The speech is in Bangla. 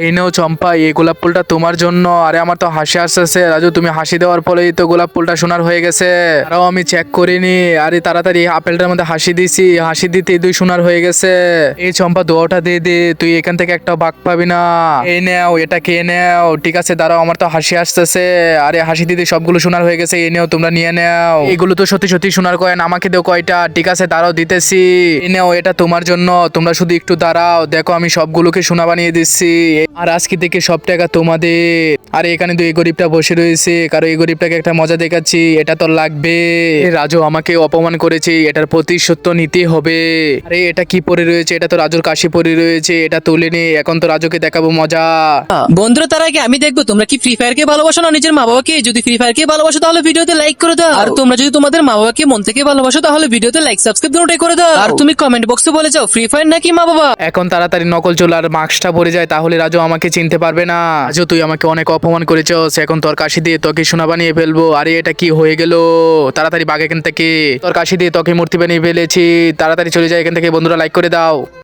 এই নাও চম্পা, এই গোলাপ ফুলটা তোমার জন্য। আরে আমার তো হাসি আসতেছে রাজু, তুমি হাসি দেওয়ার ফলেই তো গোলাপ ফুলটা সোনার হয়ে গেছে। আরও আমি চেক করিনি। আরে তাড়াতাড়ি আপেলটার মধ্যে হাসি দিছি, হাসি দিতেই দুই সোনার হয়ে গেছে। এই চম্পা দোয়াটা দিয়ে দে, তুই এখান থেকে একটা বাঘ পাবি না। এই নাও, এটা খেয়ে নাও। ঠিক আছে দাঁড়াও, আমার তো হাসি আসতেছে। আরে হাসি দিতে সবগুলো সোনার হয়ে গেছে। এই নাও, তোমরা নিয়ে নাও। এগুলো তো সত্যি সত্যি সোনার কয়েন, আমাকে দেও কয়টা। ঠিক আছে দাঁড়াও, দিতেছি। এই নাও, এটা তোমার জন্য। তোমরা শুধু একটু দাঁড়াও, দেখো আমি সবগুলোকে সোনা বানিয়ে দিচ্ছি। আর আজকে থেকে সব টাকা তোমাদের। আরে এখানে তো এই গরিবটা বসে রয়েছে, কারণ এই গরিবটাকে একটা মজা দেখাচ্ছি, এটা তো লাগবে। এ রাজু আমাকে অপমান করেছে, এটার প্রতিশোধ তো নিতেই হবে। আরে এটা কি পরে রয়েছে? এটা তো রাজুর কাশি পরে রয়েছে, এটা তুলে নে, এখন তো রাজুকে দেখাবো মজা। বন্ধুরা, তার আগে আমি দেখবো তোমরা কি ফ্রি ফায়ার কে ভালোবাসো না নিজের মা বাবাকে। যদি ফ্রি ফায়ার কে ভালোবাসো তাহলে ভিডিওতে লাইক করে দাও, আর তোমরা যদি তোমাদের মা বাবাকে মন থেকে ভালোবাসো তাহলে ভিডিওতে লাইক সাবস্ক্রাইব দুটোই করে দাও। আর তুমি কমেন্ট বক্সে বলে যাও ফ্রি ফায়ার নাকি মা বাবা। এখন তাড়াতাড়ি নকল চুল আর মাস্কটা পরে যায়, তাহলে রাজু আমাকে চিনতে পারবে না। রাজু তুই আমাকে অনেক অপমান করেছস, এখন তোর কাশি দিয়ে তোকে সোনা বানিয়ে ফেলবো। আরে এটা কি হয়ে গেল? তাড়াতাড়ি বাঘ এখান থেকে, তোর কাশি দিয়ে তোকে মূর্তি বানিয়ে ফেলেছি। তাড়াতাড়ি চলে যায় এখান থেকে। বন্ধুরা লাইক করে দাও।